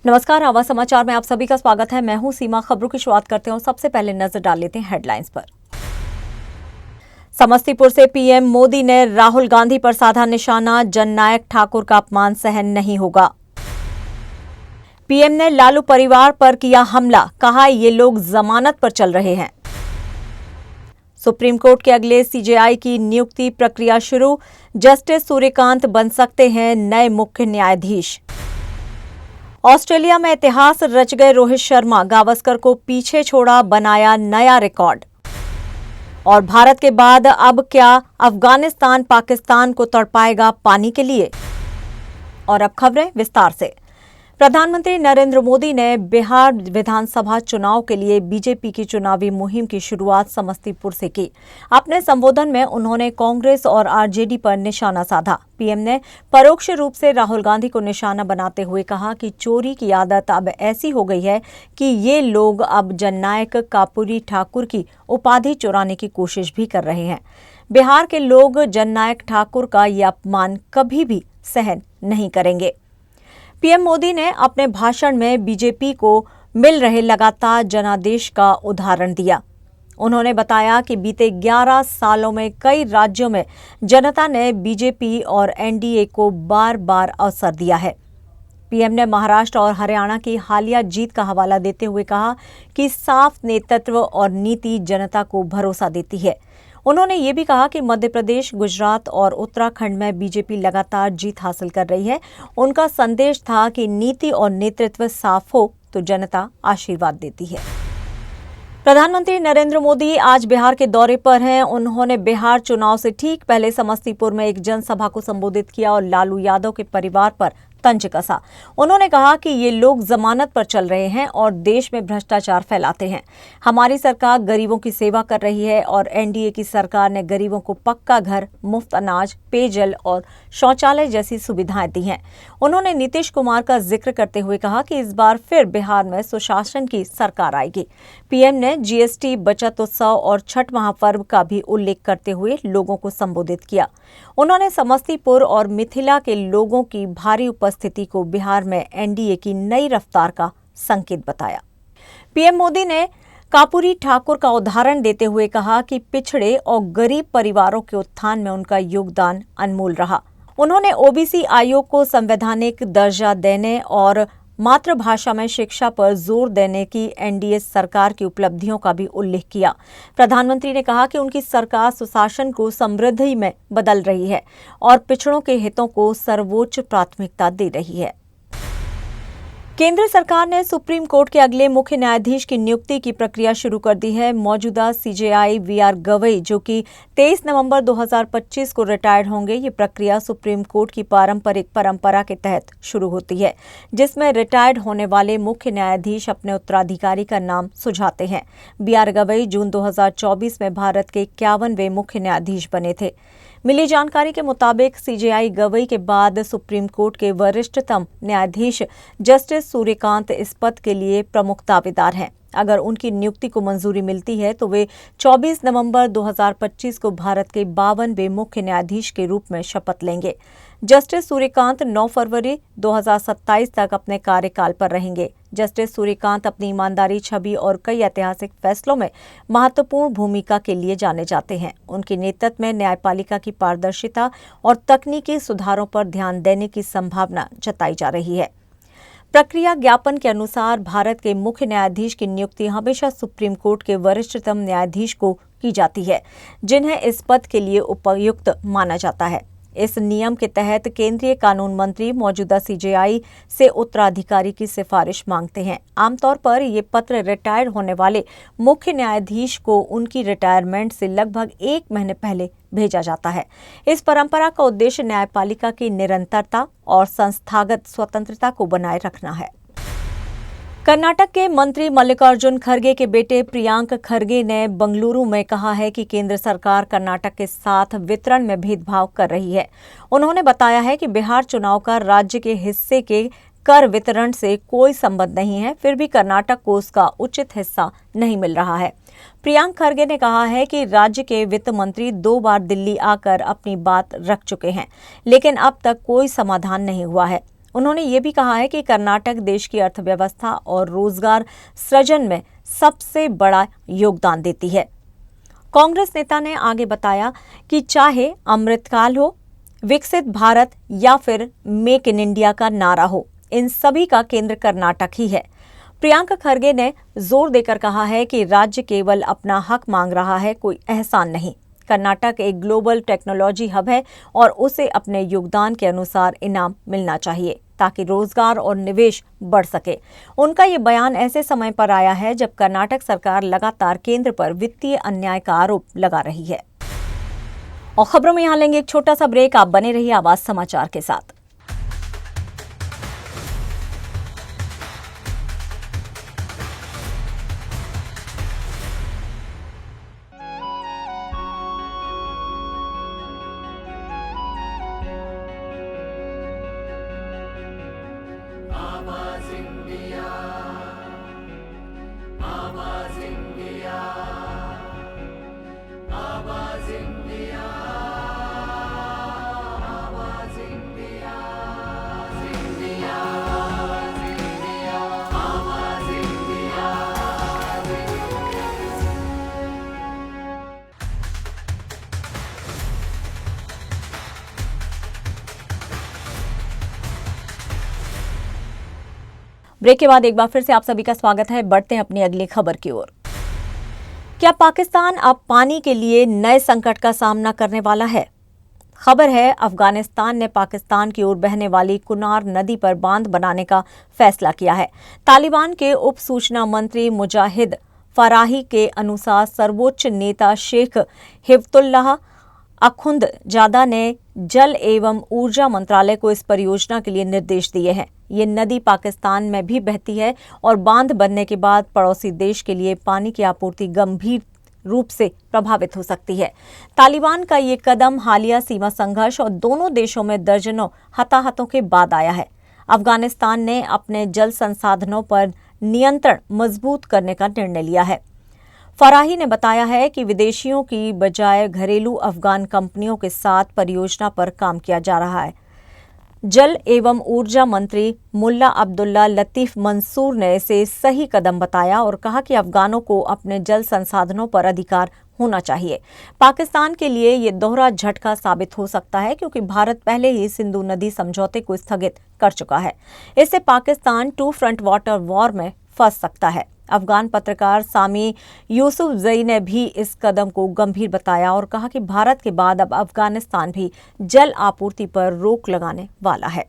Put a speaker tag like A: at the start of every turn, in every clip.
A: नमस्कार, आवाज समाचार में आप सभी का स्वागत है। मैं हूं सीमा। खबरों की शुरुआत करते हैं और सबसे पहले नजर डाल लेते हैं हेडलाइंस पर। समस्तीपुर से पीएम मोदी ने राहुल गांधी पर साधा निशाना, जननायक ठाकुर का अपमान सहन नहीं होगा। पीएम ने लालू परिवार पर किया हमला, कहा ये लोग जमानत पर चल रहे हैं। सुप्रीम कोर्ट के अगले सीजेआई की नियुक्ति प्रक्रिया शुरू, जस्टिस सूर्यकांत बन सकते हैं नए मुख्य न्यायाधीश। ऑस्ट्रेलिया में इतिहास रच गए रोहित शर्मा, गावस्कर को पीछे छोड़ा, बनाया नया रिकॉर्ड। और भारत के बाद अब क्या अफगानिस्तान पाकिस्तान को तड़पाएगा पानी के लिए। और अब खबरें विस्तार से। प्रधानमंत्री नरेंद्र मोदी ने बिहार विधानसभा चुनाव के लिए बीजेपी की चुनावी मुहिम की शुरुआत समस्तीपुर से की। अपने संबोधन में उन्होंने कांग्रेस और आरजेडी पर निशाना साधा। पीएम ने परोक्ष रूप से राहुल गांधी को निशाना बनाते हुए कहा कि चोरी की आदत अब ऐसी हो गई है कि ये लोग अब जननायक कापुरी ठाकुर की उपाधि चुराने की कोशिश भी कर रहे हैं। बिहार के लोग जननायक ठाकुर का ये अपमान कभी भी सहन नहीं करेंगे। पीएम मोदी ने अपने भाषण में बीजेपी को मिल रहे लगातार जनादेश का उदाहरण दिया। उन्होंने बताया कि बीते 11 सालों में कई राज्यों में जनता ने बीजेपी और एनडीए को बार बार अवसर दिया है। पीएम ने महाराष्ट्र और हरियाणा की हालिया जीत का हवाला देते हुए कहा कि साफ नेतृत्व और नीति जनता को भरोसा देती है। उन्होंने ये भी कहा कि मध्य प्रदेश, गुजरात और उत्तराखंड में बीजेपी लगातार जीत हासिल कर रही है। उनका संदेश था कि नीति और नेतृत्व साफ हो तो जनता आशीर्वाद देती है। प्रधानमंत्री नरेंद्र मोदी आज बिहार के दौरे पर हैं। उन्होंने बिहार चुनाव से ठीक पहले समस्तीपुर में एक जनसभा को संबोधित किया और लालू यादव के परिवार पर तंज कसा। उन्होंने कहा कि ये लोग जमानत पर चल रहे हैं और देश में भ्रष्टाचार फैलाते हैं। हमारी सरकार गरीबों की सेवा कर रही है और एनडीए की सरकार ने गरीबों को पक्का घर, मुफ्त अनाज, पेयजल और शौचालय जैसी सुविधाएं दी हैं। उन्होंने नीतीश कुमार का जिक्र करते हुए कहा कि इस बार फिर बिहार में सुशासन की सरकार आएगी। पीएम ने जीएसटी, बचत उत्सव और छठ महापर्व का भी उल्लेख करते हुए लोगों को संबोधित किया। उन्होंने समस्तीपुर और मिथिला के लोगों की भारी उपस्थिति को बिहार में एनडीए की नई रफ्तार का संकेत बताया। पीएम मोदी ने कापुरी ठाकुर का उदाहरण देते हुए कहा कि पिछड़े और गरीब परिवारों के उत्थान में उनका योगदान अनमोल रहा। उन्होंने ओबीसी आयोग को संवैधानिक दर्जा देने और मातृभाषा में शिक्षा पर जोर देने की एनडीए सरकार की उपलब्धियों का भी उल्लेख किया। प्रधानमंत्री ने कहा कि उनकी सरकार सुशासन को समृद्धि में बदल रही है और पिछड़ों के हितों को सर्वोच्च प्राथमिकता दे रही है। केंद्र सरकार ने सुप्रीम कोर्ट के अगले मुख्य न्यायाधीश की नियुक्ति की प्रक्रिया शुरू कर दी है। मौजूदा सीजेआई वीआर गवई, जो कि 23 नवंबर 2025 को रिटायर्ड होंगे, ये प्रक्रिया सुप्रीम कोर्ट की पारंपरिक परंपरा के तहत शुरू होती है, जिसमें रिटायर्ड होने वाले मुख्य न्यायाधीश अपने उत्तराधिकारी का नाम सुझाते हैं। वीआर गवई जून 2024 में भारत के 51वें मुख्य न्यायाधीश बने थे। मिली जानकारी के मुताबिक सीजेआई गवई के बाद सुप्रीम कोर्ट के वरिष्ठतम न्यायाधीश जस्टिस सूर्यकांत इस पद के लिए प्रमुख दावेदार हैं। अगर उनकी नियुक्ति को मंजूरी मिलती है तो वे 24 नवंबर 2025 को भारत के 52वें मुख्य न्यायाधीश के रूप में शपथ लेंगे। जस्टिस सूर्यकांत 9 फरवरी 2027 तक अपने कार्यकाल पर रहेंगे। जस्टिस सूर्यकांत अपनी ईमानदारी, छवि और कई ऐतिहासिक फैसलों में महत्वपूर्ण भूमिका के लिए जाने जाते हैं। उनके नेतृत्व में न्यायपालिका की पारदर्शिता और तकनीकी सुधारों पर ध्यान देने की संभावना जताई जा रही है। प्रक्रिया ज्ञापन के अनुसार भारत के मुख्य न्यायाधीश की नियुक्ति हमेशा सुप्रीम कोर्ट के वरिष्ठतम न्यायाधीश को की जाती है, जिन्हें इस पद के लिए उपयुक्त माना जाता है। इस नियम के तहत केंद्रीय कानून मंत्री मौजूदा सीजेआई से उत्तराधिकारी की सिफारिश मांगते हैं। आमतौर पर ये पत्र रिटायर होने वाले मुख्य न्यायाधीश को उनकी रिटायरमेंट से लगभग 1 महीने पहले भेजा जाता है। इस परंपरा का उद्देश्य न्यायपालिका की निरंतरता और संस्थागत स्वतंत्रता को बनाए रखना है। कर्नाटक के मंत्री मल्लिकार्जुन खड़गे के बेटे प्रियांक खड़गे ने बंगलुरु में कहा है कि केंद्र सरकार कर्नाटक के साथ वितरण में भेदभाव कर रही है। उन्होंने बताया है कि बिहार चुनाव का राज्य के हिस्से के कर वितरण से कोई संबंध नहीं है, फिर भी कर्नाटक को उसका उचित हिस्सा नहीं मिल रहा है। प्रियांक खड़गे ने कहा है कि राज्य के वित्त मंत्री 2 बार दिल्ली आकर अपनी बात रख चुके हैं, लेकिन अब तक कोई समाधान नहीं हुआ है। उन्होंने ये भी कहा है कि कर्नाटक देश की अर्थव्यवस्था और रोजगार सृजन में सबसे बड़ा योगदान देती है। कांग्रेस नेता ने आगे बताया कि चाहे अमृतकाल हो, विकसित भारत या फिर मेक इन इंडिया का नारा हो, इन सभी का केंद्र कर्नाटक ही है। प्रियंका खरगे ने जोर देकर कहा है कि राज्य केवल अपना हक मांग रहा है, कोई एहसान नहीं। कर्नाटक एक ग्लोबल टेक्नोलॉजी हब है और उसे अपने योगदान के अनुसार इनाम मिलना चाहिए ताकि रोजगार और निवेश बढ़ सके। उनका ये बयान ऐसे समय पर आया है जब कर्नाटक सरकार लगातार केंद्र पर वित्तीय अन्याय का आरोप लगा रही है। और खबरों में यहां लेंगे एक छोटा सा ब्रेक। आप बने रहिए आवाज समाचार के साथ। ब्रेक के बाद एक बार फिर से आप सभी का स्वागत है। बढ़ते हैं अपनी अगली खबर की ओर। क्या पाकिस्तान अब पानी के लिए नए संकट का सामना करने वाला है? खबर है अफगानिस्तान ने पाकिस्तान की ओर बहने वाली कुनार नदी पर बांध बनाने का फैसला किया है। तालिबान के उप सूचना मंत्री मुजाहिद फराही के अनुसार सर्वोच्च नेता शेख हिफ्तुल्लाह अखुंदजादा ने जल एवं ऊर्जा मंत्रालय को इस परियोजना के लिए निर्देश दिए हैं। ये नदी पाकिस्तान में भी बहती है और बांध बनने के बाद पड़ोसी देश के लिए पानी की आपूर्ति गंभीर रूप से प्रभावित हो सकती है। तालिबान का ये कदम हालिया सीमा संघर्ष और दोनों देशों में दर्जनों हताहतों के बाद आया है। अफगानिस्तान ने अपने जल संसाधनों पर नियंत्रण मजबूत करने का निर्णय लिया है। फराही ने बताया है कि विदेशियों की बजाय घरेलू अफगान कंपनियों के साथ परियोजना पर काम किया जा रहा है। जल एवं ऊर्जा मंत्री मुल्ला अब्दुल्ला लतीफ मंसूर ने इसे सही कदम बताया और कहा कि अफगानों को अपने जल संसाधनों पर अधिकार होना चाहिए। पाकिस्तान के लिए ये दोहरा झटका साबित हो सकता है क्योंकि भारत पहले ही सिंधु नदी समझौते को स्थगित कर चुका है। इससे Pakistan two front water war में फंस सकता है। अफगान पत्रकार सामी यूसुफजई ने भी इस कदम को गंभीर बताया और कहा कि भारत के बाद अब अफगानिस्तान भी जल आपूर्ति पर रोक लगाने वाला है।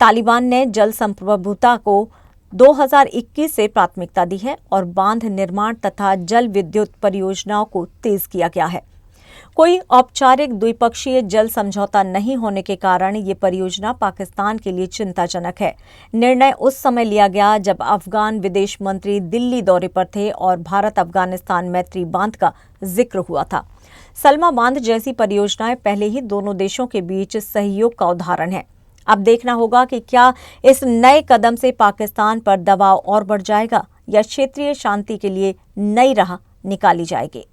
A: तालिबान ने जल संप्रभुता को 2021 से प्राथमिकता दी है और बांध निर्माण तथा जल विद्युत परियोजनाओं को तेज किया गया है। कोई औपचारिक द्विपक्षीय जल समझौता नहीं होने के कारण ये परियोजना पाकिस्तान के लिए चिंताजनक है। निर्णय उस समय लिया गया जब अफगान विदेश मंत्री दिल्ली दौरे पर थे और भारत अफगानिस्तान मैत्री बांध का जिक्र हुआ था। सलमा बांध जैसी परियोजनाएं पहले ही दोनों देशों के बीच सहयोग का उदाहरण है। अब देखना होगा कि क्या इस नए कदम से पाकिस्तान पर दबाव और बढ़ जाएगा या क्षेत्रीय शांति के लिए नई राह निकाली जाएगी।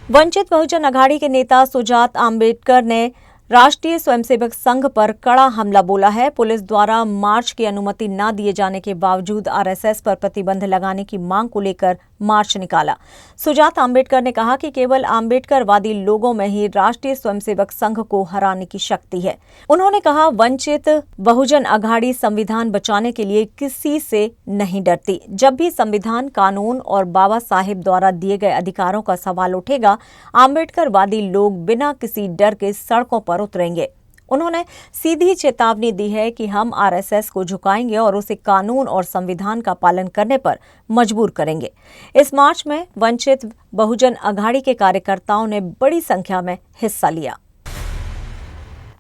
A: वंचित बहुजन अघाड़ी के नेता सुजात आम्बेडकर ने राष्ट्रीय स्वयंसेवक संघ पर कड़ा हमला बोला है। पुलिस द्वारा मार्च की अनुमति न दिए जाने के बावजूद आरएसएस पर प्रतिबंध लगाने की मांग को लेकर मार्च निकाला। सुजात आम्बेडकर ने कहा कि केवल आम्बेडकरवादी लोगों में ही राष्ट्रीय स्वयंसेवक संघ को हराने की शक्ति है। उन्होंने कहा, वंचित बहुजन अघाड़ी संविधान बचाने के लिए किसी से नहीं डरती। जब भी संविधान, कानून और बाबा साहेब द्वारा दिए गए अधिकारों का सवाल उठेगा, आम्बेडकरवादी लोग बिना किसी डर के सड़कों पर उतरेंगे। उन्होंने सीधी चेतावनी दी है कि हम आरएसएस को झुकाएंगे और उसे कानून और संविधान का पालन करने पर मजबूर करेंगे। इस मार्च में वंचित बहुजन अघाड़ी के कार्यकर्ताओं ने बड़ी संख्या में हिस्सा लिया।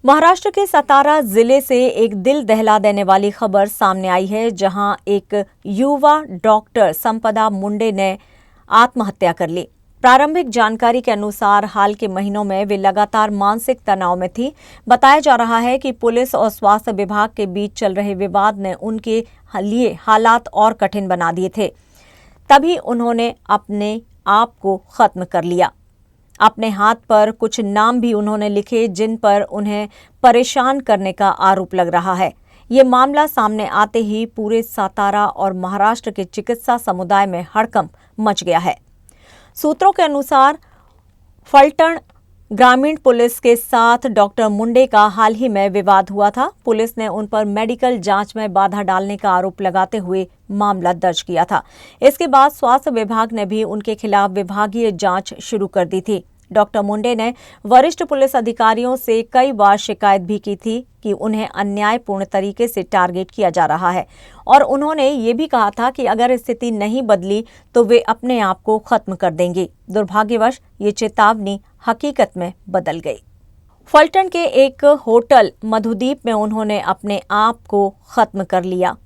A: महाराष्ट्र के सतारा जिले से एक दिल दहला देने वाली खबर सामने आई है, जहां एक युवा डॉक्टर संपदा मुंडे ने आत्महत्या कर ली। प्रारंभिक जानकारी के अनुसार हाल के महीनों में वे लगातार मानसिक तनाव में थी। बताया जा रहा है कि पुलिस और स्वास्थ्य विभाग के बीच चल रहे विवाद ने उनके लिए हालात और कठिन बना दिए थे। तभी उन्होंने अपने आप को खत्म कर लिया। अपने हाथ पर कुछ नाम भी उन्होंने लिखे जिन पर उन्हें परेशान करने का आरोप लग रहा है। ये मामला सामने आते ही पूरे सातारा और महाराष्ट्र के चिकित्सा समुदाय में हड़कंप मच गया है। सूत्रों के अनुसार फलटण ग्रामीण पुलिस के साथ डॉक्टर मुंडे का हाल ही में विवाद हुआ था। पुलिस ने उन पर मेडिकल जांच में बाधा डालने का आरोप लगाते हुए मामला दर्ज किया था। इसके बाद स्वास्थ्य विभाग ने भी उनके खिलाफ विभागीय जांच शुरू कर दी थी। डॉक्टर मुंडे ने वरिष्ठ पुलिस अधिकारियों से कई बार शिकायत भी की थी कि उन्हें अन्यायपूर्ण तरीके से टारगेट किया जा रहा है और उन्होंने ये भी कहा था कि अगर स्थिति नहीं बदली तो वे अपने आप को खत्म कर देंगे। दुर्भाग्यवश ये चेतावनी हकीकत में बदल गई। फलटण के एक होटल मधुदीप में उन्होंने अपने आप को खत्म कर लिया।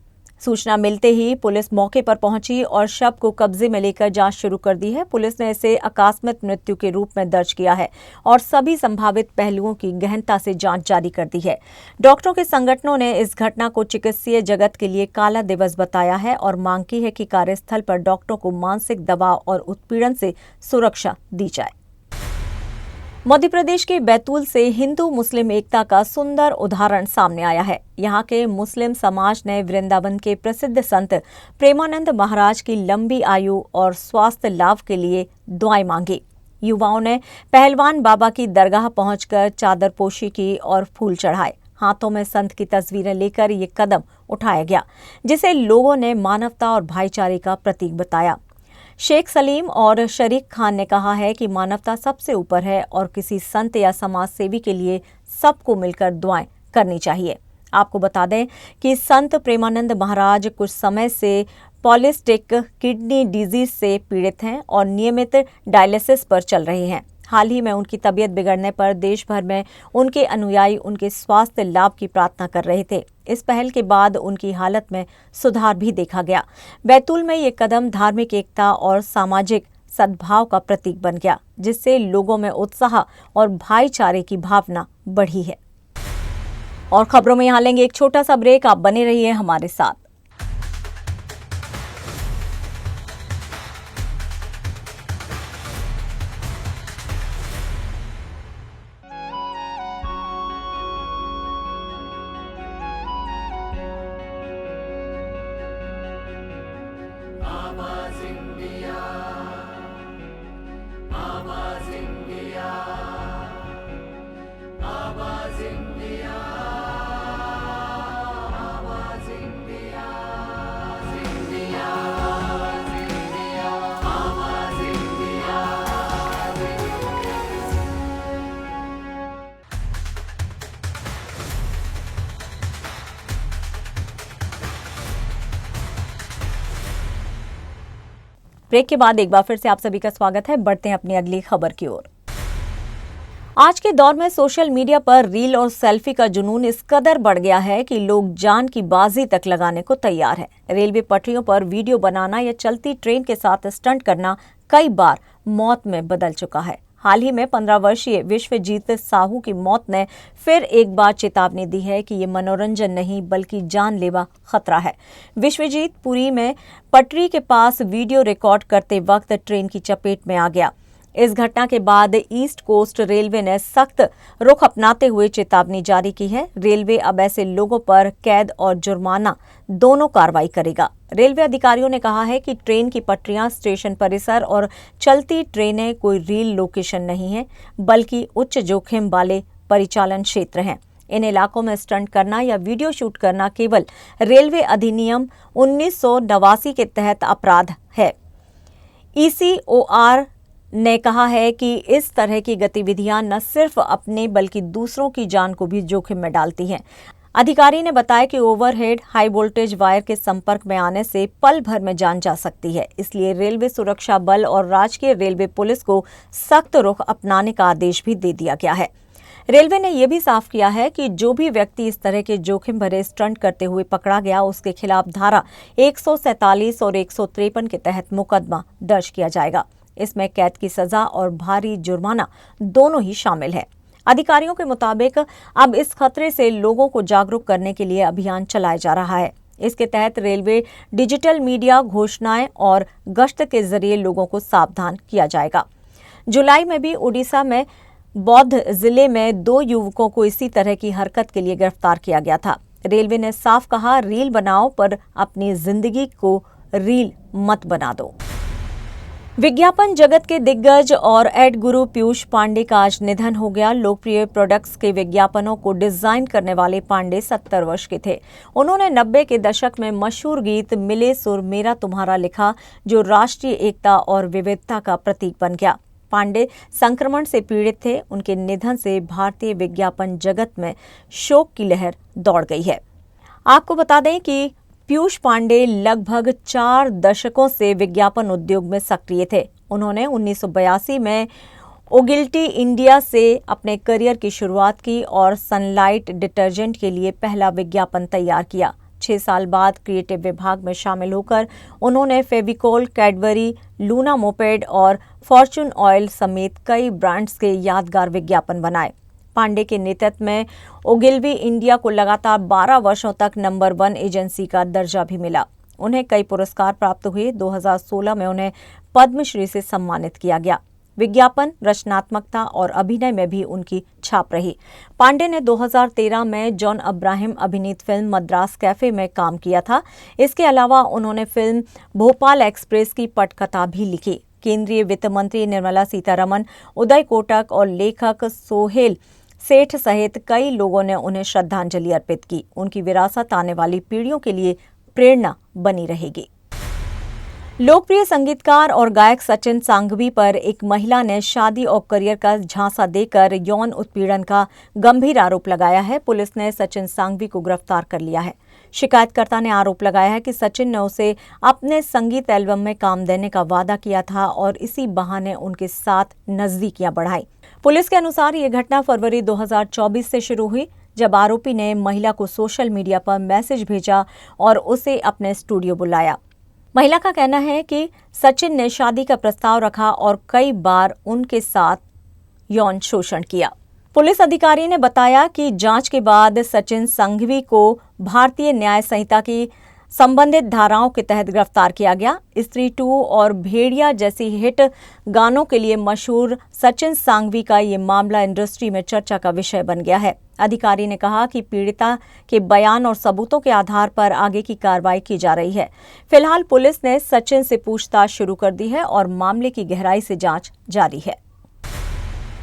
A: सूचना मिलते ही पुलिस मौके पर पहुंची और शव को कब्जे में लेकर जांच शुरू कर दी है। पुलिस ने इसे आकस्मिक मृत्यु के रूप में दर्ज किया है और सभी संभावित पहलुओं की गहनता से जांच जारी कर दी है। डॉक्टरों के संगठनों ने इस घटना को चिकित्सीय जगत के लिए काला दिवस बताया है और मांग की है कि कार्यस्थल पर डॉक्टरों को मानसिक दबाव और उत्पीड़न से सुरक्षा दी जाए। मध्य प्रदेश के बैतूल से हिंदू मुस्लिम एकता का सुंदर उदाहरण सामने आया है। यहाँ के मुस्लिम समाज ने वृंदावन के प्रसिद्ध संत प्रेमानंद महाराज की लंबी आयु और स्वास्थ्य लाभ के लिए दुआएं मांगी। युवाओं ने पहलवान बाबा की दरगाह पहुंचकर चादरपोशी की और फूल चढ़ाए। हाथों में संत की तस्वीरें लेकर ये कदम उठाया गया, जिसे लोगों ने मानवता और भाईचारे का प्रतीक बताया। शेख सलीम और शरीक खान ने कहा है कि मानवता सबसे ऊपर है और किसी संत या समाज सेवी के लिए सबको मिलकर दुआएं करनी चाहिए। आपको बता दें कि संत प्रेमानंद महाराज कुछ समय से पॉलिस्टिक किडनी डिजीज से पीड़ित हैं और नियमित डायलिसिस पर चल रहे हैं। हाल ही में उनकी तबीयत बिगड़ने पर देश भर में उनके अनुयायी उनके स्वास्थ्य लाभ की प्रार्थना कर रहे थे। इस पहल के बाद उनकी हालत में सुधार भी देखा गया। बैतूल में ये कदम धार्मिक एकता और सामाजिक सद्भाव का प्रतीक बन गया, जिससे लोगों में उत्साह और भाईचारे की भावना बढ़ी है। और खबरों में यहाँ लेंगे एक छोटा सा ब्रेक। आप बने रहिए हमारे साथ। ब्रेक के बाद एक बार फिर से आप सभी का स्वागत है। बढ़ते हैं अपनी अगली खबर की ओर। आज के दौर में सोशल मीडिया पर रील और सेल्फी का जुनून इस कदर बढ़ गया है कि लोग जान की बाजी तक लगाने को तैयार हैं। रेलवे पटरियों पर वीडियो बनाना या चलती ट्रेन के साथ स्टंट करना कई बार मौत में बदल चुका है। हाल ही में 15 वर्षीय विश्वजीत साहू की मौत ने फिर एक बार चेतावनी दी है कि ये मनोरंजन नहीं बल्कि जानलेवा खतरा है। विश्वजीत पुरी में पटरी के पास वीडियो रिकॉर्ड करते वक्त ट्रेन की चपेट में आ गया। इस घटना के बाद ईस्ट कोस्ट रेलवे ने सख्त रुख अपनाते हुए चेतावनी जारी की है। रेलवे अब ऐसे लोगों पर कैद और जुर्माना दोनों कार्रवाई करेगा। रेलवे अधिकारियों ने कहा है कि ट्रेन की पटरियां, स्टेशन परिसर और चलती ट्रेनें कोई रील लोकेशन नहीं है, बल्कि उच्च जोखिम वाले परिचालन क्षेत्र हैं। इन इलाकों में स्टंट करना या वीडियो शूट करना केवल रेलवे अधिनियम 1989 के तहत अपराध है। ECOR ने कहा है कि इस तरह की गतिविधियां न सिर्फ अपने बल्कि दूसरों की जान को भी जोखिम में डालती हैं। अधिकारी ने बताया कि ओवरहेड हाई वोल्टेज वायर के संपर्क में आने से पल भर में जान जा सकती है। इसलिए रेलवे सुरक्षा बल और राजकीय रेलवे पुलिस को सख्त रुख अपनाने का आदेश भी दे दिया गया है। रेलवे ने यह भी साफ किया है कि जो भी व्यक्ति इस तरह के जोखिम भरे स्टंट करते हुए पकड़ा गया, उसके खिलाफ धारा 147 और 153 के तहत मुकदमा दर्ज किया जाएगा। इसमें कैद की सजा और भारी जुर्माना दोनों ही शामिल है। अधिकारियों के मुताबिक अब इस खतरे से लोगों को जागरूक करने के लिए अभियान चलाया जा रहा है। इसके तहत रेलवे डिजिटल मीडिया, घोषणाएं और गश्त के जरिए लोगों को सावधान किया जाएगा। जुलाई में भी उड़ीसा में बौद्ध जिले में 2 युवकों को इसी तरह की हरकत के लिए गिरफ्तार किया गया था। रेलवे ने साफ कहा, रील बनाओ पर अपनी जिंदगी को रील मत बना दो। विज्ञापन जगत के दिग्गज और एड गुरु पीयूष पांडे का आज निधन हो गया। लोकप्रिय प्रोडक्ट्स के विज्ञापनों को डिजाइन करने वाले पांडे 70 वर्ष के थे। उन्होंने 90 के दशक में मशहूर गीत मिले सुर मेरा तुम्हारा लिखा, जो राष्ट्रीय एकता और विविधता का प्रतीक बन गया। पांडे संक्रमण से पीड़ित थे। उनके निधन से भारतीय विज्ञापन जगत में शोक की लहर दौड़ गई है। आपको बता दें कि पीयूष पांडे लगभग 4 दशकों से विज्ञापन उद्योग में सक्रिय थे। उन्होंने 1982 में ओगिल्टी इंडिया से अपने करियर की शुरुआत की और सनलाइट डिटर्जेंट के लिए पहला विज्ञापन तैयार किया। 6 साल बाद क्रिएटिव विभाग में शामिल होकर उन्होंने फेविकोल, कैडबरी, लूना मोपेड और फॉर्चून ऑयल समेत कई ब्रांड्स के यादगार विज्ञापन बनाए। पांडे के नेतृत्व में ओगिल्वी इंडिया को लगातार 12 वर्षों तक नंबर 1 एजेंसी का दर्जा भी मिला। उन्हें कई पुरस्कार प्राप्त हुए। 2016 में उन्हें पद्मश्री से सम्मानित किया गया। विज्ञापन, रचनात्मकता और अभिनय में भी उनकी छाप रही। पांडे ने 2013 में जॉन अब्राहम अभिनीत फिल्म मद्रास कैफे में काम किया था। इसके अलावा उन्होंने फिल्म भोपाल एक्सप्रेस की पटकथा भी लिखी। केंद्रीय वित्त मंत्री निर्मला सीतारमण, उदय कोटक और लेखक सोहेल सेठ सहित कई लोगों ने उन्हें श्रद्धांजलि अर्पित की। उनकी विरासत आने वाली पीढ़ियों के लिए प्रेरणा बनी रहेगी। लोकप्रिय संगीतकार और गायक सचिन सांघवी पर एक महिला ने शादी और करियर का झांसा देकर यौन उत्पीड़न का गंभीर आरोप लगाया है। पुलिस ने सचिन सांघवी को गिरफ्तार कर लिया है। शिकायतकर्ता ने आरोप लगाया है कि सचिन ने उसे अपने संगीत एल्बम में काम देने का वादा किया था और इसी बहाने उनके साथ नजदीकियां बढ़ाई। पुलिस के अनुसार ये घटना फरवरी 2024 से शुरू हुई, जब आरोपी ने महिला को सोशल मीडिया पर मैसेज भेजा और उसे अपने स्टूडियो बुलाया। महिला का कहना है कि सचिन ने शादी का प्रस्ताव रखा और कई बार उनके साथ यौन शोषण किया। पुलिस अधिकारी ने बताया कि जांच के बाद सचिन सांघवी को भारतीय न्याय संहिता की संबंधित धाराओं के तहत गिरफ्तार किया गया। स्त्री 2 और भेड़िया जैसी हिट गानों के लिए मशहूर सचिन सांघवी का ये मामला इंडस्ट्री में चर्चा का विषय बन गया है। अधिकारी ने कहा कि पीड़िता के बयान और सबूतों के आधार पर आगे की कार्रवाई की जा रही है। फिलहाल पुलिस ने सचिन से पूछताछ शुरू कर दी है और मामले की गहराई से जांच जारी है।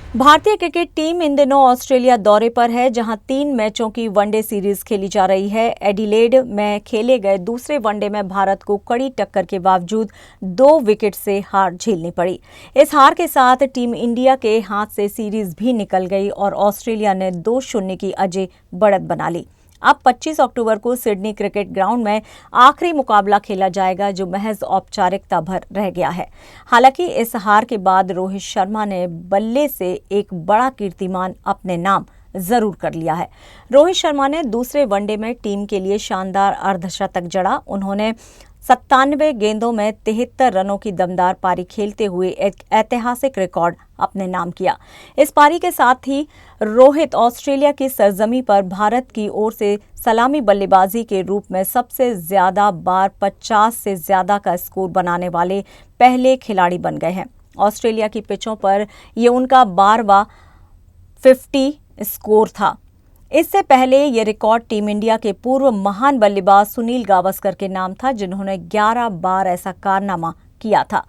A: भारतीय क्रिकेट टीम इन दिनों ऑस्ट्रेलिया दौरे पर है, जहां 3 मैचों की वनडे सीरीज खेली जा रही है। एडिलेड में खेले गए दूसरे वनडे में भारत को कड़ी टक्कर के बावजूद 2 विकेट से हार झेलनी पड़ी। इस हार के साथ टीम इंडिया के हाथ से सीरीज भी निकल गई और ऑस्ट्रेलिया ने 2-0 की अजय बढ़त बना ली। अब 25 अक्टूबर को सिडनी क्रिकेट ग्राउंड में आखिरी मुकाबला खेला जाएगा, जो महज औपचारिकता भर रह गया है। हालांकि इस हार के बाद रोहित शर्मा ने बल्ले से एक बड़ा कीर्तिमान अपने नाम जरूर कर लिया है। रोहित शर्मा ने दूसरे वनडे में टीम के लिए शानदार अर्धशतक जड़ा। उन्होंने 97 गेंदों में 73 रनों की दमदार पारी खेलते हुए एक ऐतिहासिक रिकॉर्ड अपने नाम किया। इस पारी के साथ ही रोहित ऑस्ट्रेलिया की सरजमी पर भारत की ओर से सलामी बल्लेबाजी के रूप में सबसे ज्यादा बार 50 से ज्यादा का स्कोर बनाने वाले पहले खिलाड़ी बन गए हैं। ऑस्ट्रेलिया की पिचों पर ये उनका 12वां 50 स्कोर था। इससे पहले ये रिकॉर्ड टीम इंडिया के पूर्व महान बल्लेबाज सुनील गावस्कर के नाम था, जिन्होंने 11 बार ऐसा कारनामा किया था।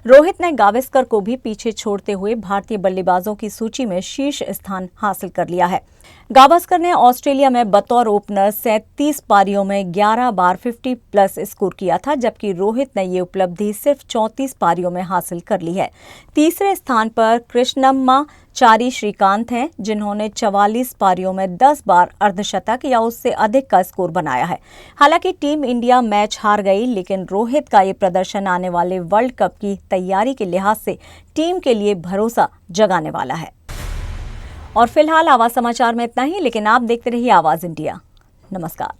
A: रोहित ने गावस्कर को भी पीछे छोड़ते हुए भारतीय बल्लेबाजों की सूची में शीर्ष स्थान हासिल कर लिया है। गावस्कर ने ऑस्ट्रेलिया में बतौर ओपनर 37 पारियों में 11 बार 50 प्लस स्कोर किया था, जबकि रोहित ने ये उपलब्धि सिर्फ 34 पारियों में हासिल कर ली है। तीसरे स्थान पर कृष्णम्मा चारी श्रीकांत हैं, जिन्होंने 44 पारियों में 10 बार अर्धशतक या उससे अधिक का स्कोर बनाया है। हालांकि टीम इंडिया मैच हार गई, लेकिन रोहित का ये प्रदर्शन आने वाले वर्ल्ड कप की तैयारी के लिहाज से टीम के लिए भरोसा जगाने वाला है। और फिलहाल आवाज समाचार में इतना ही, लेकिन आप देखते रहिए आवाज इंडिया। नमस्कार।